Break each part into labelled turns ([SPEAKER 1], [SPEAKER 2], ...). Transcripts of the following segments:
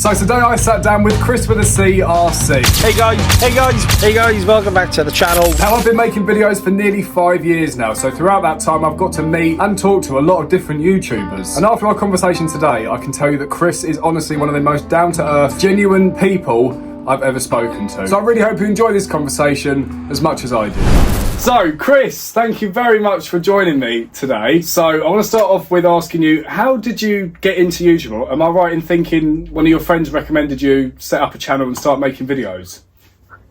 [SPEAKER 1] So today I sat down with Chris with a CRC.
[SPEAKER 2] Hey guys, welcome back to the channel.
[SPEAKER 1] Now, I've been making videos for nearly 5 years now, so throughout that time I've got to meet and talk to a lot of different YouTubers. And after our conversation today, I can tell you that Chris is honestly one of the most down-to-earth, genuine people I've ever spoken to. So I really hope you enjoy this conversation as much as I do. So, Chris, thank you very much for joining me today. So, I want to start off with asking you, how did you get into YouTube? Am I right in thinking one of your friends recommended you set up a channel and start making videos?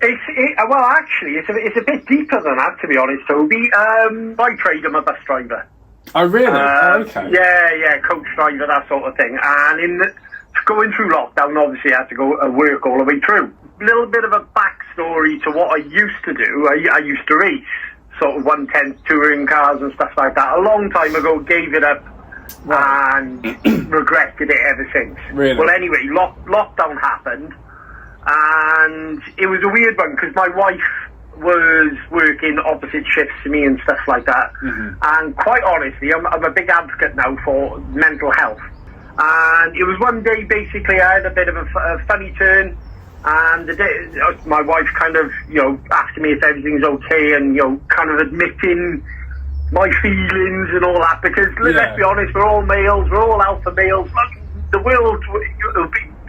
[SPEAKER 3] Well, actually, it's a bit deeper than that, to be honest, Toby. By trade, I'm a bus driver.
[SPEAKER 1] Oh, really? Okay.
[SPEAKER 3] Yeah, coach driver, that sort of thing. And going through lockdown, obviously, I had to go work all the way through. A little bit of a backstory to what I used to do. I used to race sort of 1/10 touring cars and stuff like that. A long time ago, gave it up and regretted it ever since.
[SPEAKER 1] Really?
[SPEAKER 3] Well, anyway, lockdown happened, and it was a weird one because my wife was working opposite shifts to me and stuff like that. Mm-hmm. And quite honestly, I'm a big advocate now for mental health. And it was one day, basically, I had a bit of a funny turn. And the day, my wife kind of, asking me if everything's okay and, kind of admitting my feelings and all that. Because, let's be honest, we're all males, we're all alpha males. The world,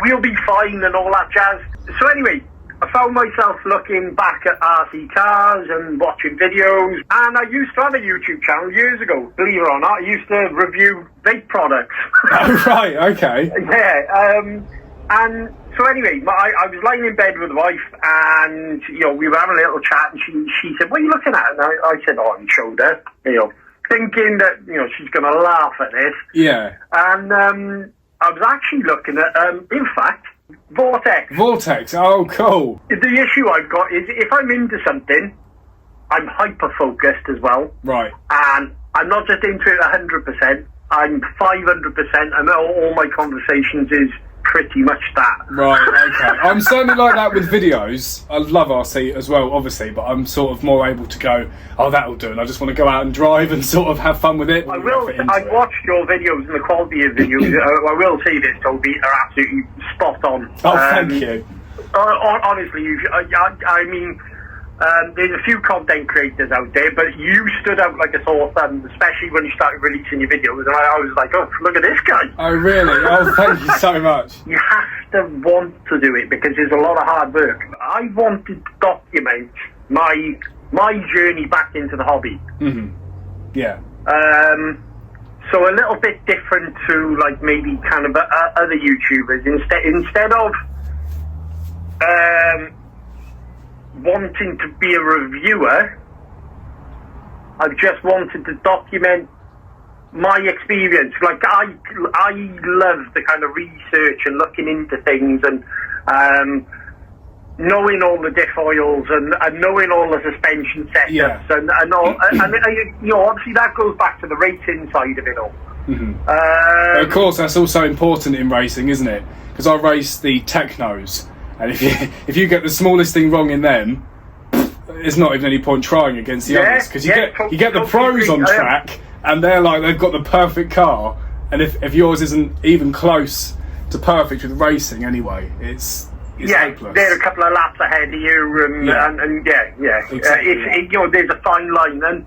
[SPEAKER 3] we'll be fine and all that jazz. So anyway, I found myself looking back at rccars and watching videos. And I used to have a YouTube channel years ago, believe it or not. I used to review vape products.
[SPEAKER 1] Oh, right, okay.
[SPEAKER 3] Yeah, and so anyway, I was lying in bed with the wife, and we were having a little chat, and she said, "What are you looking at?" And I said, "Oh, I showed her," thinking that she's going to laugh at this.
[SPEAKER 1] Yeah.
[SPEAKER 3] And I was actually looking at, in fact, Vortex.
[SPEAKER 1] Vortex. Oh, cool.
[SPEAKER 3] The issue I've got is if I'm into something, I'm hyper focused as well.
[SPEAKER 1] Right.
[SPEAKER 3] And I'm not just into it 100%. I'm 500%, and all my conversations is pretty much that.
[SPEAKER 1] Right, okay. I'm certainly like that with videos. I love RC as well, obviously, but I'm sort of more able to go, oh, that'll do, and I just want to go out and drive and sort of have fun with it.
[SPEAKER 3] I've watched your videos, and the quality of videos, I will say this, Toby, are absolutely spot on.
[SPEAKER 1] Oh, thank you.
[SPEAKER 3] Honestly, I mean, there's a few content creators out there, but you stood out like a sore thumb, especially when you started releasing your videos, and I was like, oh, look at this guy.
[SPEAKER 1] Oh, really? Oh, thank you so much.
[SPEAKER 3] You have to want to do it, because there's a lot of hard work. I wanted to document my journey back into the hobby.
[SPEAKER 1] Mm-hmm. Yeah.
[SPEAKER 3] So a little bit different to, like, maybe kind of other YouTubers. Instead of wanting to be a reviewer, I've just wanted to document my experience. Like, I love the kind of research and looking into things and knowing all the diff oils and knowing all the suspension setups and all. And obviously that goes back to the racing side of it all.
[SPEAKER 1] Mm-hmm. Of course, that's also important in racing, isn't it? Because I race the technos. And if you get the smallest thing wrong in them, there's not even any point trying against the others, because you get the pros on track, and they're like, they've got the perfect car, and if yours isn't even close to perfect with racing anyway, it's hopeless.
[SPEAKER 3] They're a couple of laps ahead of you, and
[SPEAKER 1] exactly.
[SPEAKER 3] There's a fine line. And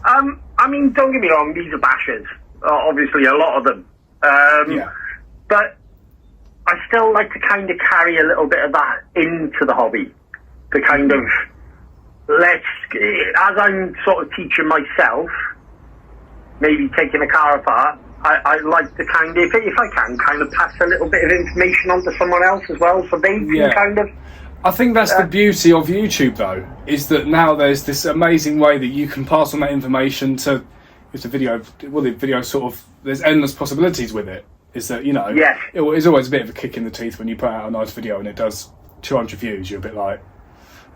[SPEAKER 3] I mean, don't get me wrong, these are bashers, obviously a lot of them, but I still like to kind of carry a little bit of that into the hobby, to kind of as I'm sort of teaching myself, maybe taking a car apart, I like to kind of, if I can, kind of pass a little bit of information on to someone else as well, so they can kind of...
[SPEAKER 1] I think that's the beauty of YouTube, though, is that now there's this amazing way that you can pass on that information to, the video sort of, there's endless possibilities with it. Is that, it's always a bit of a kick in the teeth when you put out a nice video and it does 200 views. You're a bit like,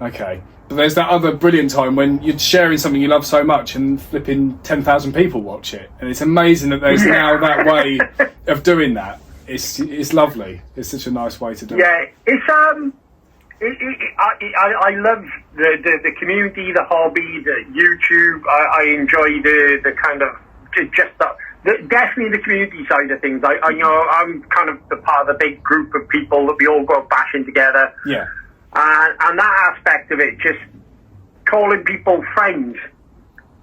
[SPEAKER 1] okay. But there's that other brilliant time when you're sharing something you love so much and flipping 10,000 people watch it. And it's amazing that there's now that way of doing that. It's lovely. It's such a nice way to do it.
[SPEAKER 3] Yeah, it's I love the community, the hobby, the YouTube. I enjoy the kind of just definitely the community side of things. I you know, I'm kind of the part of the big group of people that we all go bashing together.
[SPEAKER 1] Yeah.
[SPEAKER 3] And that aspect of it, just calling people friends.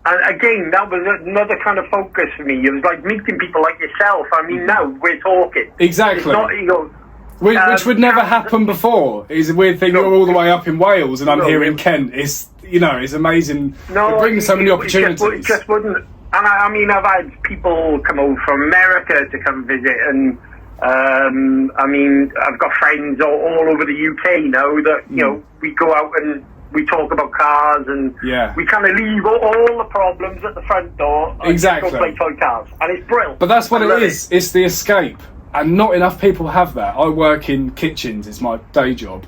[SPEAKER 3] And again, that was another kind of focus for me. It was like meeting people like yourself. I mean, now we're talking.
[SPEAKER 1] Exactly.
[SPEAKER 3] It's not, you know,
[SPEAKER 1] which would never happen before. It's a weird thing. You're all the way up in Wales, and I'm here in Kent. It's, you know, it's amazing.
[SPEAKER 3] No,
[SPEAKER 1] it brings so many opportunities.
[SPEAKER 3] It just wouldn't. And I mean, I've had people come over from America to come visit, and I mean, I've got friends all over the UK now that, you know, we go out and we talk about cars, and we kind of leave all the problems at the front door.
[SPEAKER 1] Exactly.
[SPEAKER 3] And go play toy cars, and it's brilliant.
[SPEAKER 1] But that's what it is. It's the escape, and not enough people have that. I work in kitchens; it's my day job,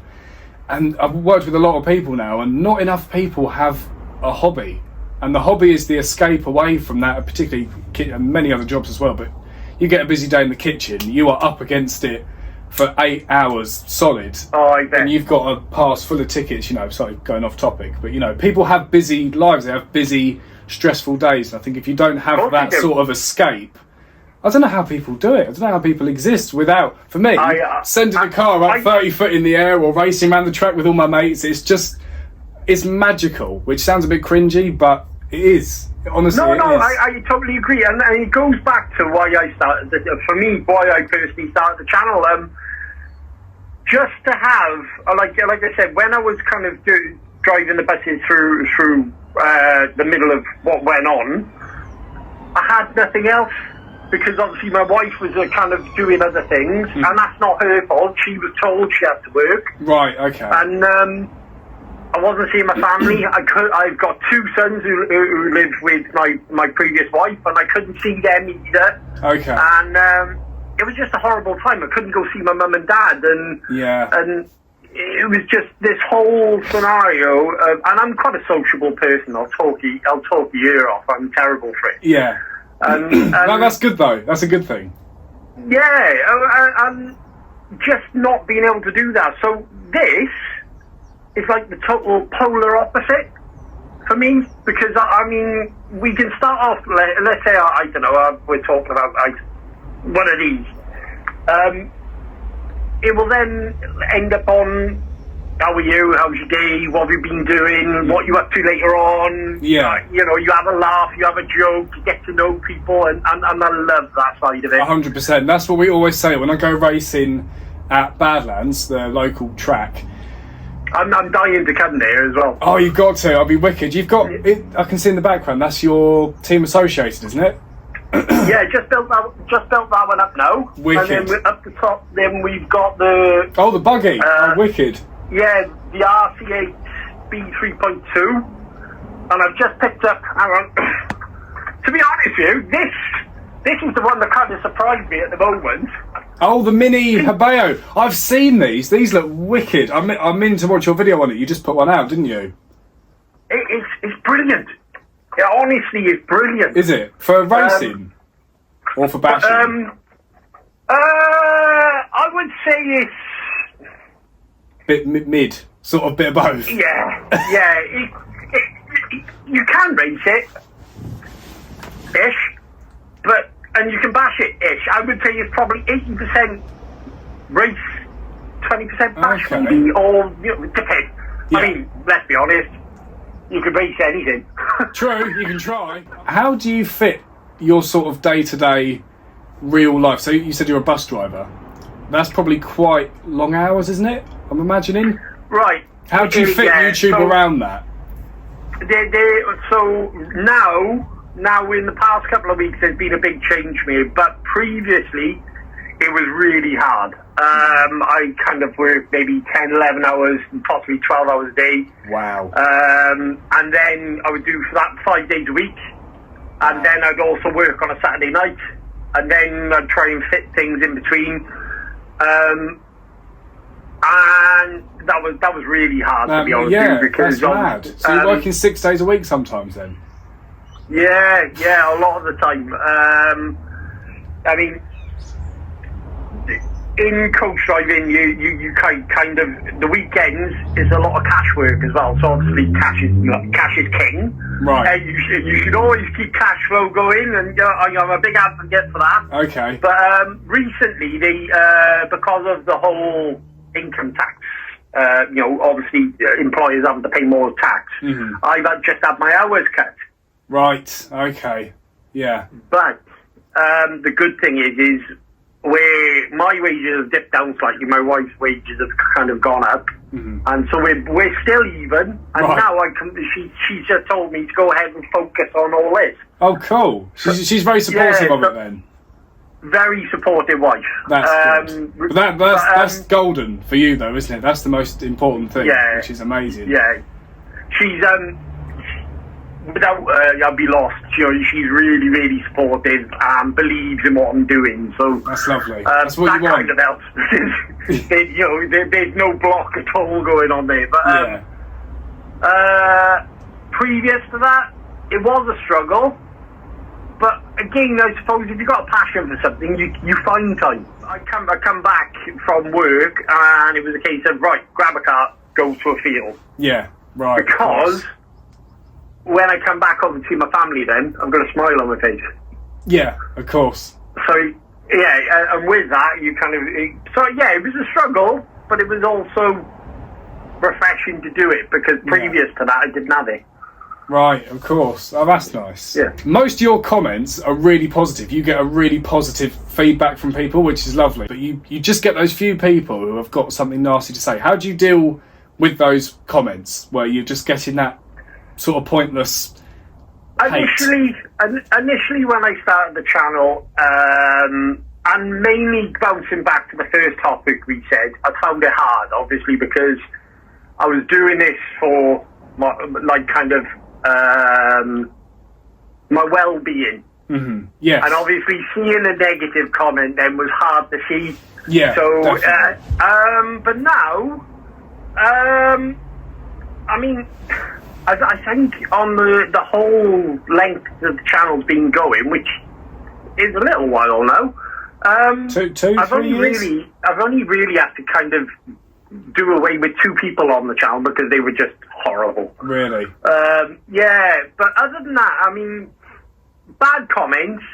[SPEAKER 1] and I've worked with a lot of people now, and not enough people have a hobby. And the hobby is the escape away from that, particularly and many other jobs as well. But you get a busy day in the kitchen, you are up against it for 8 hours solid.
[SPEAKER 3] Oh, I bet.
[SPEAKER 1] And you've got a pass full of tickets, you know, sorry, going off topic. But, you know, people have busy lives, they have busy, stressful days. And I think if you don't have that sort of escape, I don't know how people do it. I don't know how people exist without, for me, sending a car up 30 foot in the air or racing around the track with all my mates, it's just, it's magical, which sounds a bit cringy, but it is. Honestly,
[SPEAKER 3] I totally agree, and it goes back to why I started. For me, why I personally started the channel. Just to have, like I said, when I was kind of driving the buses through the middle of what went on, I had nothing else, because obviously my wife was kind of doing other things, and that's not her fault. She was told she had to work.
[SPEAKER 1] Right. Okay.
[SPEAKER 3] And I wasn't seeing my family. I've got 2 sons who live with my previous wife, and I couldn't see them either.
[SPEAKER 1] Okay.
[SPEAKER 3] And it was just a horrible time. I couldn't go see my mum and dad, and it was just this whole scenario. And I'm quite a sociable person. I'll talk your ear off. I'm terrible for it.
[SPEAKER 1] Yeah. That's good though. That's a good thing.
[SPEAKER 3] Yeah, and just not being able to do that. So this is like the total polar opposite for me, because I mean, we can start off, let's say, I don't know, we're talking about one of these. It will then end up on, how are you, how's your day, what have you been doing, what you up to later on.
[SPEAKER 1] Yeah.
[SPEAKER 3] You know, you have a laugh, you have a joke, you get to know people, and I love that side of it.
[SPEAKER 1] 100%. That's what we always say when I go racing at Badlands, the local track.
[SPEAKER 3] I'm dying to come there as well.
[SPEAKER 1] Oh, you've got to. I'll be wicked. You've got it. I can see in the background. That's your team associated, isn't it?
[SPEAKER 3] Yeah, just built that one up now.
[SPEAKER 1] Wicked.
[SPEAKER 3] And then up the top, then we've got the
[SPEAKER 1] the buggy. Wicked.
[SPEAKER 3] Yeah, the RC8 B3.2, and I've just picked up. Hang on. To be honest with you, this is the one that kind of surprised me at the moment.
[SPEAKER 1] Oh, the mini Habeo. I've seen these. These look wicked. I'm in to watch your video on it. You just put one out, didn't you?
[SPEAKER 3] It's brilliant. It honestly is brilliant.
[SPEAKER 1] Is it? For racing? Or for bashing?
[SPEAKER 3] I would say it's...
[SPEAKER 1] Bit mid. Sort of bit of both.
[SPEAKER 3] Yeah. You can race it. Ish. And you can bash it, ish. I would say it's probably 80% race, 20% bash, maybe, or, you know, depends. Yeah. I mean, let's be honest, you can race anything.
[SPEAKER 1] True, you can try. How do you fit your sort of day-to-day real life? So you said you're a bus driver. That's probably quite long hours, isn't it? I'm imagining.
[SPEAKER 3] Right.
[SPEAKER 1] How do you fit YouTube around that?
[SPEAKER 3] So now in the past couple of weeks there's been a big change for me, but previously it was really hard. I kind of worked maybe 10, 11 hours, possibly 12 hours a day.
[SPEAKER 1] Wow.
[SPEAKER 3] And then I would do that 5 days a week, and then I'd also work on a Saturday night, and then I'd try and fit things in between. And that was really hard, to be honest with you, because
[SPEAKER 1] that's mad. So you're working 6 days a week sometimes then?
[SPEAKER 3] Yeah, a lot of the time. I mean, in coach driving, you kind of the weekends is a lot of cash work as well. So obviously cash is king.
[SPEAKER 1] Right.
[SPEAKER 3] You should always keep cash flow going, and I'm a big advocate for that.
[SPEAKER 1] Okay.
[SPEAKER 3] But recently, they because of the whole income tax, obviously employers having to pay more tax.
[SPEAKER 1] Mm-hmm.
[SPEAKER 3] I've just had my hours cut.
[SPEAKER 1] Right. Okay. Yeah.
[SPEAKER 3] But the good thing is where my wages have dipped down slightly, my wife's wages have kind of gone up, and so we're still even. And
[SPEAKER 1] Right.
[SPEAKER 3] now she just told me to go ahead and focus on all this.
[SPEAKER 1] Oh, cool. She's very supportive of it then.
[SPEAKER 3] Very supportive wife.
[SPEAKER 1] That's good. But that's golden for you though, isn't it? That's the most important thing.
[SPEAKER 3] Yeah.
[SPEAKER 1] Which is amazing.
[SPEAKER 3] Yeah, she's without I'd be lost. She's really, really supportive and believes in what I'm doing. So
[SPEAKER 1] That's lovely. That's what
[SPEAKER 3] that
[SPEAKER 1] you want.
[SPEAKER 3] kind of helps. There's no block at all going on there. But previous to that, it was a struggle. But again, I suppose if you've got a passion for something, you find time. I come back from work and it was a case of, right, grab a car, go to a field.
[SPEAKER 1] Yeah, right.
[SPEAKER 3] Because when I come back home to see my family then, I've got a smile on my face.
[SPEAKER 1] Yeah, of course.
[SPEAKER 3] So, yeah, and with that, you kind of... So, yeah, it was a struggle, but it was also refreshing to do it because previous to that, I didn't have it.
[SPEAKER 1] Right, of course. Oh, that's nice.
[SPEAKER 3] Yeah.
[SPEAKER 1] Most of your comments are really positive. You get a really positive feedback from people, which is lovely. But you just get those few people who have got something nasty to say. How do you deal with those comments where you're just getting that sort of pointless
[SPEAKER 3] Initially, when I started the channel, and mainly bouncing back to the first topic we said, I found it hard, obviously, because I was doing this for my well-being.
[SPEAKER 1] Mm-hmm. Yes.
[SPEAKER 3] And obviously seeing a negative comment then was hard to see.
[SPEAKER 1] Yeah,
[SPEAKER 3] so,
[SPEAKER 1] definitely.
[SPEAKER 3] but now, I mean, I think on the whole length of the channel's been going, which is a little while now.
[SPEAKER 1] I've
[SPEAKER 3] only really had to kind of do away with 2 people on the channel because they were just horrible.
[SPEAKER 1] Really?
[SPEAKER 3] Yeah, but other than that, I mean, bad comments,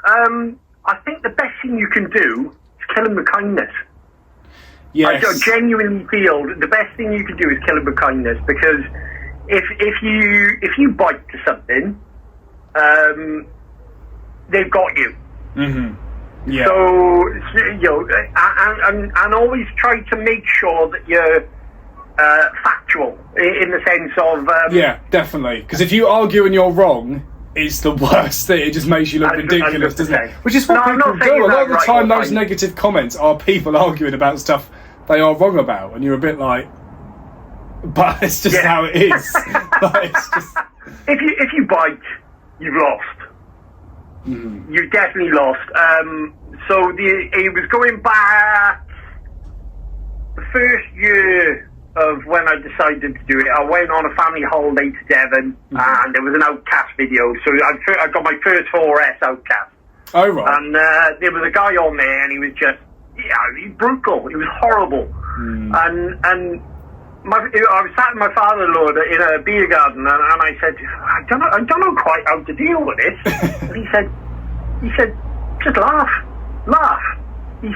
[SPEAKER 3] I think the best thing you can do is kill them with kindness.
[SPEAKER 1] Yes.
[SPEAKER 3] I genuinely feel that the best thing you can do is kill them with kindness, because if you bite to something, they've got you.
[SPEAKER 1] Mm-hmm. Yeah.
[SPEAKER 3] So, and always try to make sure that you're factual in the sense of...
[SPEAKER 1] yeah, definitely. Because if you argue and you're wrong, it's the worst thing. It just makes you look ridiculous, doesn't it? Which is what people do. A lot of the time, those negative comments are people arguing about stuff they are wrong about, and you're a bit like... But it's just how it is. Like, it's just...
[SPEAKER 3] If you bite, you've lost.
[SPEAKER 1] Mm-hmm.
[SPEAKER 3] You definitely lost. So it was going back the first year of when I decided to do it. I went on a family holiday to Devon, and there was an Outcast video. So I got my first 4S Outcast.
[SPEAKER 1] Oh, right.
[SPEAKER 3] And there was a guy on there, and he was just, he was brutal. He was horrible. And I was sat with my father-in-law in a beer garden, and I said, I don't know quite how to deal with this. And he said, just laugh. He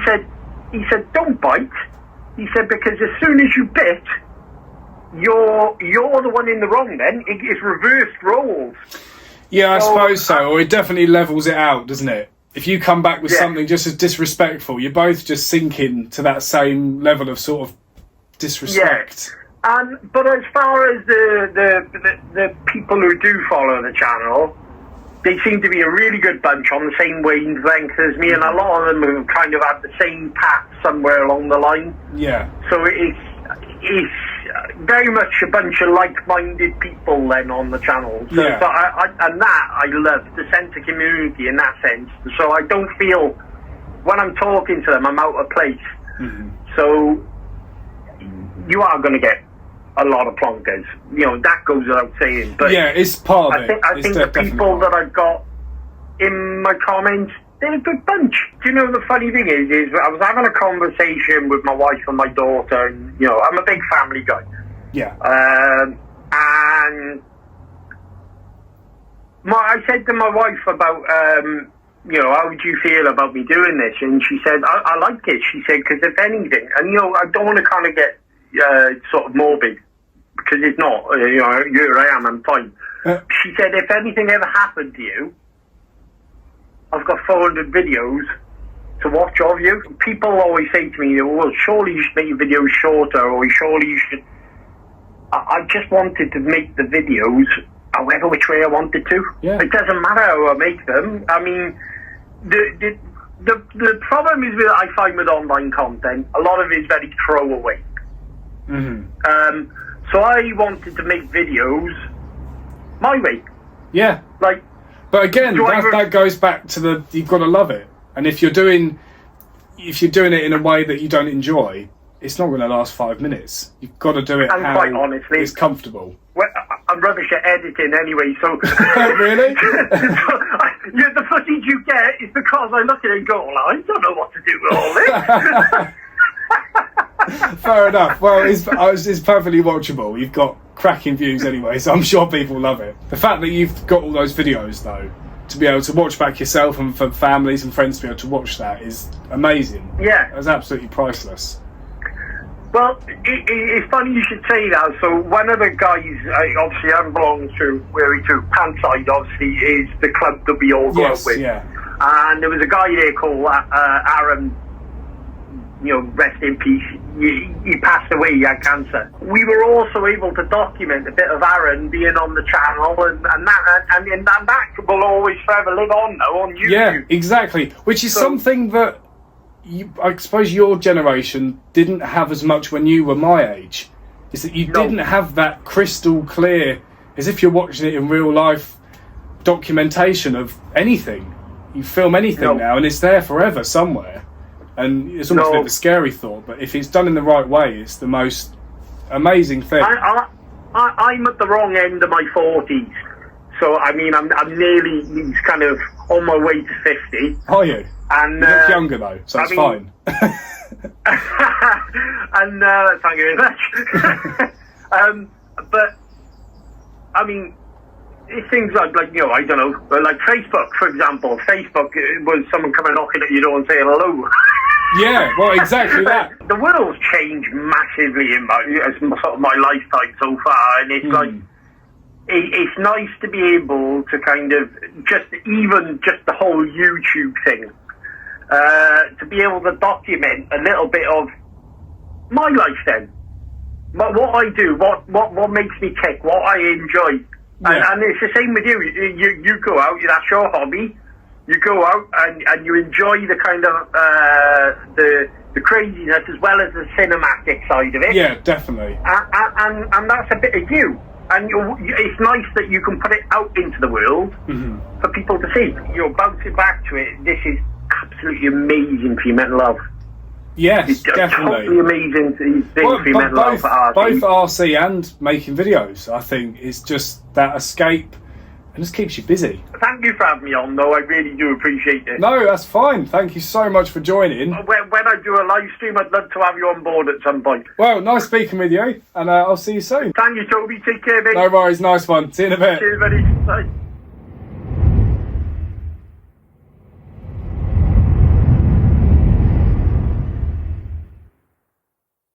[SPEAKER 3] said, don't bite. He said, because as soon as you bit, you're the one in the wrong. Then it's reversed roles.
[SPEAKER 1] Yeah, I suppose so. Or it definitely levels it out, doesn't it? If you come back with something just as disrespectful, you're both just sinking to that same level of sort of disrespect.
[SPEAKER 3] Yeah. But as far as the people who do follow the channel, they seem to be a really good bunch on the same wavelength as me, and a lot of them have kind of had the same path somewhere along the line.
[SPEAKER 1] Yeah.
[SPEAKER 3] So it's very much a bunch of like-minded people then on the channel. So,
[SPEAKER 1] yeah.
[SPEAKER 3] So I love the sense of community in that sense. So I don't feel, when I'm talking to them, I'm out of place.
[SPEAKER 1] Mm-hmm.
[SPEAKER 3] So you are going to get a lot of plonkers. That goes without saying. But
[SPEAKER 1] yeah, it's part of it.
[SPEAKER 3] I think the people that I've got in my comments, they're a good bunch. Do you know the funny thing is I was having a conversation with my wife and my daughter, and you know, I'm a big family guy.
[SPEAKER 1] Yeah.
[SPEAKER 3] And I said to my wife about, you know, how would you feel about me doing this? And she said, I like it. She said, because if anything, and you know, I don't want to kind of get sort of morbid, because it's not, you know, here I am, I'm fine. She said, if anything ever happened to you, I've got 400 videos to watch of you. People always say to me, well, surely you should make your videos shorter, or surely you should... I just wanted to make the videos however which way I wanted to.
[SPEAKER 1] Yeah.
[SPEAKER 3] It doesn't matter how I make them. I mean, the problem is with, I find with online content, a lot of it is very throwaway.
[SPEAKER 1] Mm-hmm.
[SPEAKER 3] So I wanted to make videos my way.
[SPEAKER 1] Yeah.
[SPEAKER 3] Like,
[SPEAKER 1] but again, that goes back to you've got to love it. And if you're doing it in a way that you don't enjoy, it's not going to last 5 minutes. You've got to do it how
[SPEAKER 3] quite honestly,
[SPEAKER 1] it's comfortable.
[SPEAKER 3] Well, I'm rubbish at editing anyway, so...
[SPEAKER 1] Really?
[SPEAKER 3] The footage you get is because I look at it and go, well, I don't know what to do with all this.
[SPEAKER 1] Fair enough. Well, it's perfectly watchable. You've got cracking views anyway, so I'm sure people love it. The fact that you've got all those videos, though, to be able to watch back yourself and for families and friends to be able to watch that is amazing.
[SPEAKER 3] Yeah.
[SPEAKER 1] That's absolutely priceless.
[SPEAKER 3] Well, it's funny you should say that. So one of the guys, obviously I belong to, Panside, obviously, is the club that we all go out with.
[SPEAKER 1] Yeah.
[SPEAKER 3] And there was a guy there called Aaron, you know, rest in peace. He passed away, he had cancer. We were also able to document a bit of Aaron being on the channel, and that will always forever live on now on YouTube.
[SPEAKER 1] Yeah, exactly. Which is something that I suppose your generation didn't have as much when you were my age. Is that you didn't have that crystal clear, as if you're watching it in real life, documentation of anything. You film anything now, and it's there forever somewhere. And it's almost a bit of a scary thought, but if it's done in the right way, it's the most amazing thing.
[SPEAKER 3] I'm at the wrong end of my 40s, so I mean, I'm nearly kind of on my way to 50.
[SPEAKER 1] Are you?
[SPEAKER 3] And
[SPEAKER 1] you look younger though, so it's fine.
[SPEAKER 3] And thank you very much. But I mean, it's things like you know, I don't know, like Facebook, for example. Facebook was someone coming knocking at your door and saying hello.
[SPEAKER 1] Yeah, well, exactly that.
[SPEAKER 3] The world's changed massively in my lifetime so far, and it's like it's nice to be able to kind of just the whole YouTube thing, to be able to document a little bit of my life then. What I do, what makes me tick, what I enjoy. Yeah. And it's the same with you. You go out, that's your hobby. You go out and you enjoy the kind of the craziness as well as the cinematic side of it.
[SPEAKER 1] Yeah, definitely.
[SPEAKER 3] And that's a bit of you. And it's nice that you can put it out into the world for people to see. You're bouncing back to it. This is absolutely amazing for your mental health.
[SPEAKER 1] Yes,
[SPEAKER 3] it's
[SPEAKER 1] definitely.
[SPEAKER 3] Totally amazing thing for your mental health at RC.
[SPEAKER 1] Both RC and making videos, I think, is just that escape and just keeps you busy.
[SPEAKER 3] Thank you for having me on, though. I really do appreciate it.
[SPEAKER 1] No, that's fine. Thank you so much for joining.
[SPEAKER 3] When I do a live stream, I'd love to have you on board at some point.
[SPEAKER 1] Well, nice speaking with you, and I'll see you soon.
[SPEAKER 3] Thank you, Toby. Take care, mate.
[SPEAKER 1] No worries. Nice one. See you in a bit.
[SPEAKER 3] Cheers, buddy. Bye.